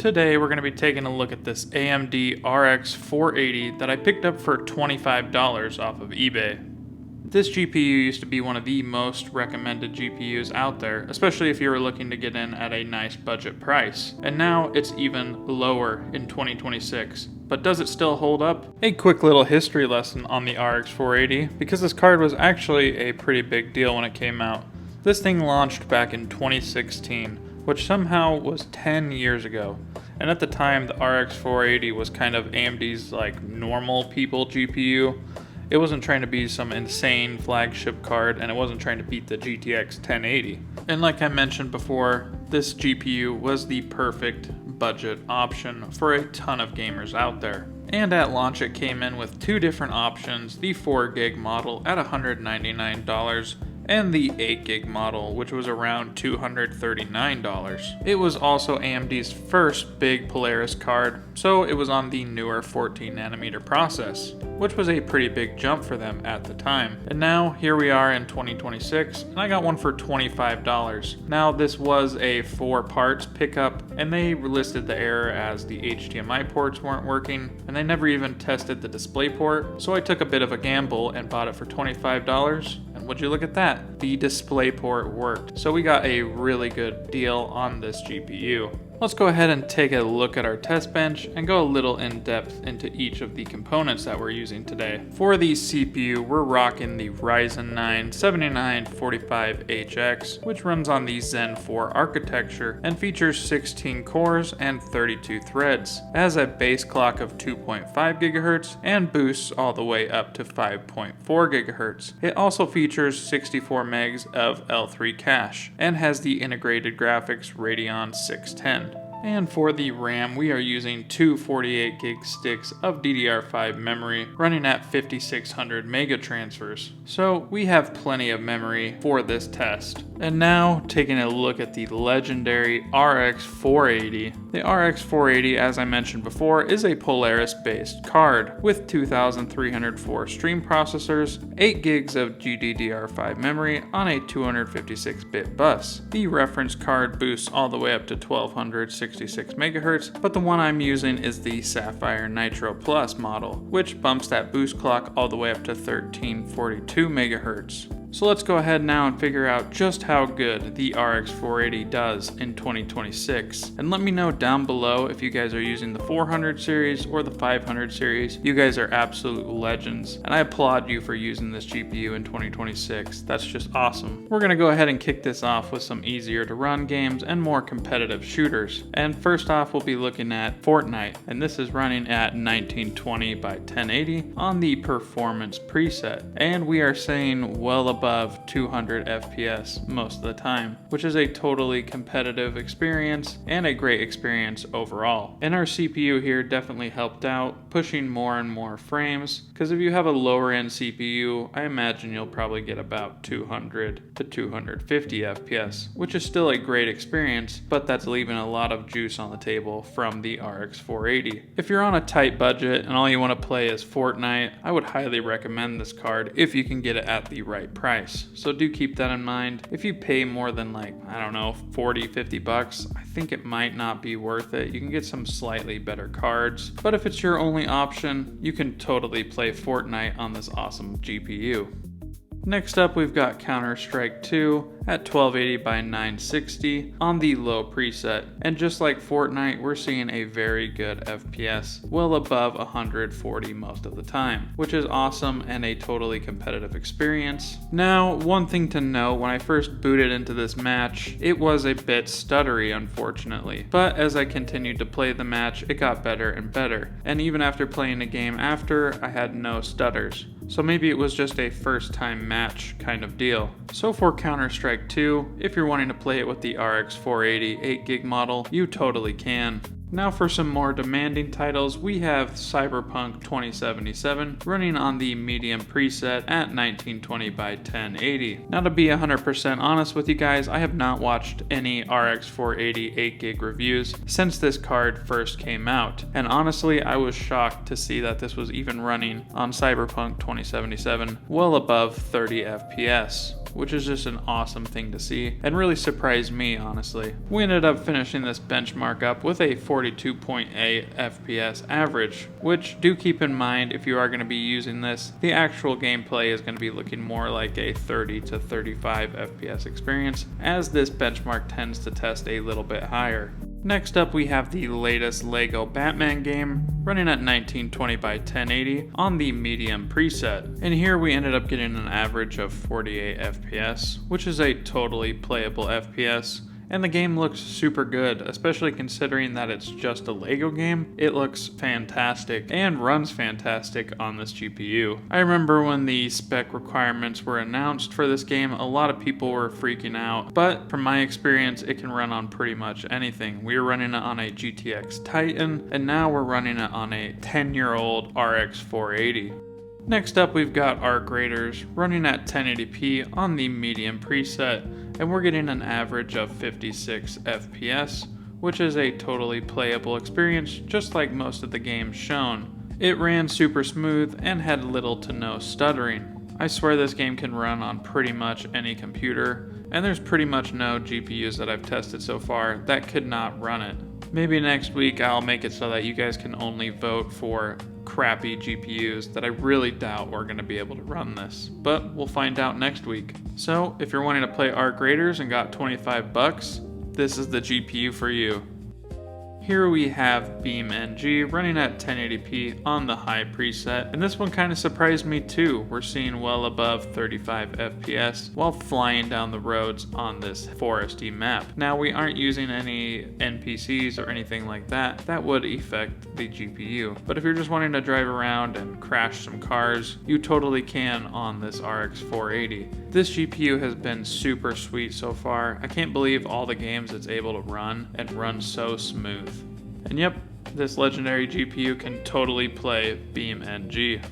Today we're going to be taking a look at this AMD RX 480 that I picked up for $25 off of eBay. This GPU used to be one of the most recommended GPUs out there, especially if you were looking to get in at a nice budget price. And now it's even lower in 2026. But does it still hold up? A quick little history lesson on the RX 480, because this card was actually a pretty big deal when it came out. This thing launched back in 2016, which somehow was 10 years ago. And at the time, the RX 480 was kind of AMD's like normal people GPU. It wasn't trying to be some insane flagship card, and it wasn't trying to beat the GTX 1080. And like I mentioned before, this GPU was the perfect budget option for a ton of gamers out there. And at launch it came in with two different options, the 4GB model at $199, and the 8GB model, which was around $239. It was also AMD's first big Polaris card, so it was on the newer 14nm process, which was a pretty big jump for them at the time. And now, here we are in 2026, and I got one for $25. Now, this was a 4-parts pickup, and they listed the error as the HDMI ports weren't working, and they never even tested the display port, so I took a bit of a gamble and bought it for $25. And would you look at that? The display port worked. So we got a really good deal on this GPU. Let's go ahead and take a look at our test bench and go a little in depth into each of the components that we're using today. For the CPU, we're rocking the Ryzen 9 7945HX, which runs on the Zen 4 architecture and features 16 cores and 32 threads. It has a base clock of 2.5 GHz and boosts all the way up to 5.4 GHz. It also features 64 megs of L3 cache and has the integrated graphics Radeon 610. And for the RAM, we are using two 48GB sticks of DDR5 memory running at 5600 mega transfers. So we have plenty of memory for this test. And now taking a look at the legendary RX 480. The RX 480, as I mentioned before, is a Polaris based card with 2304 stream processors, 8GB of GDDR5 memory on a 256-bit bus. The reference card boosts all the way up to 1266 MHz, but the one I'm using is the Sapphire Nitro Plus model, which bumps that boost clock all the way up to 1342 MHz. So let's go ahead now and figure out just how good the RX 480 does in 2026. And let me know down below if you guys are using the 400 series or the 500 series. You guys are absolute legends, and I applaud you for using this GPU in 2026. That's just awesome. We're gonna go ahead and kick this off with some easier to run games and more competitive shooters. And first off, we'll be looking at Fortnite, and this is running at 1920 by 1080 on the performance preset. And we are saying well above 200 FPS most of the time, which is a totally competitive experience and a great experience overall. And our CPU here definitely helped out, pushing more and more frames, because if you have a lower end CPU, I imagine you'll probably get about 200 to 250 FPS, which is still a great experience, but that's leaving a lot of juice on the table from the RX 480. If you're on a tight budget and all you want to play is Fortnite, I would highly recommend this card if you can get it at the right price. So do keep that in mind. If you pay more than like, I don't know, 40, 50 bucks, I think it might not be worth it. You can get some slightly better cards, but if it's your only option, you can totally play Fortnite on this awesome GPU. Next up, we've got Counter-Strike 2 at 1280 by 960 on the low preset. And just like Fortnite, we're seeing a very good FPS, well above 140 most of the time, which is awesome and a totally competitive experience. Now, one thing to know, when I first booted into this match, it was a bit stuttery, unfortunately. But as I continued to play the match, it got better and better. And even after playing a game after, I had no stutters. So maybe it was just a first time match kind of deal. So for Counter-Strike 2, if you're wanting to play it with the RX 480 8GB model, you totally can. Now for some more demanding titles, we have Cyberpunk 2077 running on the medium preset at 1920 by 1080. Now to be 100% honest with you guys, I have not watched any RX 480 8GB reviews since this card first came out, and honestly I was shocked to see that this was even running on Cyberpunk 2077 well above 30 FPS. which is just an awesome thing to see and really surprised me, honestly. We ended up finishing this benchmark up with a 42.8 FPS average, which do keep in mind if you are going to be using this, the actual gameplay is going to be looking more like a 30 to 35 FPS experience, as this benchmark tends to test a little bit higher. Next up, we have the latest LEGO Batman game, running at 1920 by 1080 on the medium preset. And here we ended up getting an average of 48 FPS, which is a totally playable FPS. And the game looks super good, especially considering that it's just a LEGO game. It looks fantastic and runs fantastic on this GPU. I remember when the spec requirements were announced for this game, a lot of people were freaking out, but from my experience, it can run on pretty much anything. We were running it on a GTX Titan, and now we're running it on a 10-year-old RX 480. Next up, we've got Arc Raiders running at 1080p on the medium preset, and we're getting an average of 56 FPS, which is a totally playable experience just like most of the games shown. It ran super smooth and had little to no stuttering. I swear this game can run on pretty much any computer, and there's pretty much no GPUs that I've tested so far that could not run it. Maybe next week I'll make it so that you guys can only vote for crappy GPUs that I really doubt we're going to be able to run this, but we'll find out next week. So if you're wanting to play Arc Raiders and got 25 bucks, this is the GPU for you. Here we have BeamNG running at 1080p on the high preset, and this one kind of surprised me too. We're seeing well above 35 FPS while flying down the roads on this foresty map. Now we aren't using any NPCs or anything like that. That would affect the GPU, but if you're just wanting to drive around and crash some cars, you totally can on this RX 480. This GPU has been super sweet so far. I can't believe all the games it's able to run and run so smooth. And yep, this legendary GPU can totally play BeamNG.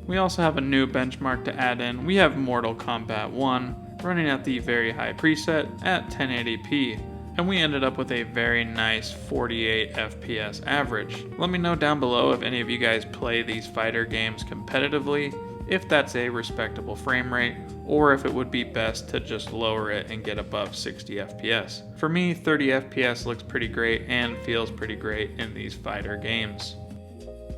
We also have a new benchmark to add in. We have Mortal Kombat 1 running at the very high preset at 1080p. And we ended up with a very nice 48 FPS average. Let me know down below if any of you guys play these fighter games competitively, if that's a respectable frame rate, or if it would be best to just lower it and get above 60 FPS. For me, 30 FPS looks pretty great and feels pretty great in these fighter games.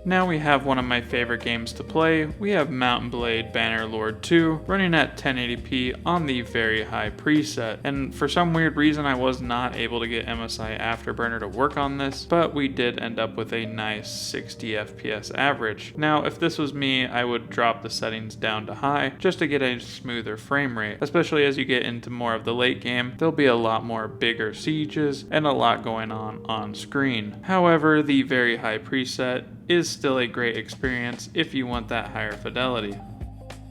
Now we have one of my favorite games to play. We have Mount & Blade Bannerlord 2 running at 1080p on the very high preset. And for some weird reason I was not able to get MSI Afterburner to work on this, but we did end up with a nice 60 FPS average. Now if this was me, I would drop the settings down to high just to get a smoother frame rate, especially as you get into more of the late game. There'll be a lot more bigger sieges and a lot going on screen. However, the very high preset is still a great experience if you want that higher fidelity.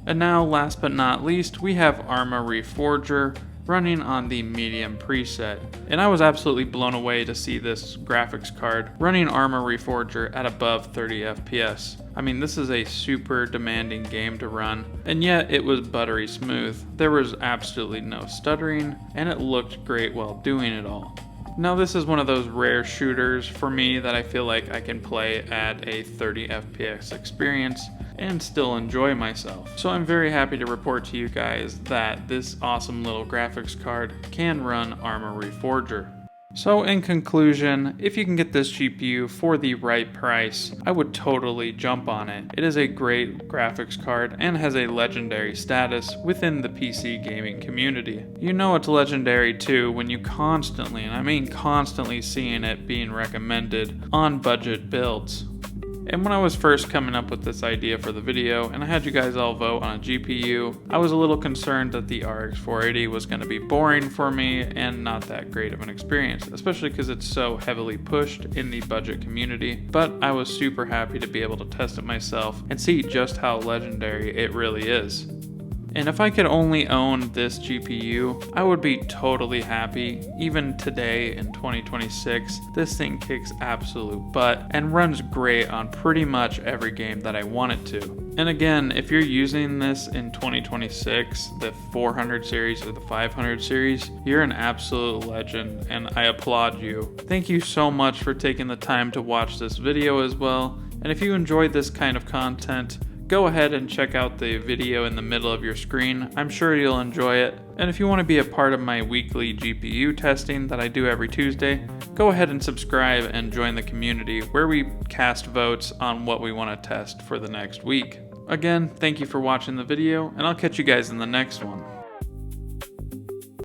And now, last but not least, we have Arma Reforger running on the medium preset. And I was absolutely blown away to see this graphics card running Arma Reforger at above 30 FPS. I mean, this is a super demanding game to run, and yet it was buttery smooth. There was absolutely no stuttering, and it looked great while doing it all. Now this is one of those rare shooters for me that I feel like I can play at a 30 FPS experience and still enjoy myself. So I'm very happy to report to you guys that this awesome little graphics card can run Arma Reforger. So in conclusion, if you can get this GPU for the right price, I would totally jump on it. It is a great graphics card and has a legendary status within the PC gaming community. You know it's legendary too when you constantly, and I mean constantly, seeing it being recommended on budget builds. And when I was first coming up with this idea for the video, and I had you guys all vote on a GPU, I was a little concerned that the RX 480 was going to be boring for me and not that great of an experience, especially because it's so heavily pushed in the budget community. But I was super happy to be able to test it myself and see just how legendary it really is. And if I could only own this GPU, I would be totally happy. Even today in 2026, this thing kicks absolute butt and runs great on pretty much every game that I want it to. And again, if you're using this in 2026, the 400 series or the 500 series, you're an absolute legend and I applaud you. Thank you so much for taking the time to watch this video as well. And if you enjoyed this kind of content, go ahead and check out the video in the middle of your screen. I'm sure you'll enjoy it. And if you want to be a part of my weekly GPU testing that I do every Tuesday, go ahead and subscribe and join the community where we cast votes on what we want to test for the next week. Again, thank you for watching the video, and I'll catch you guys in the next one.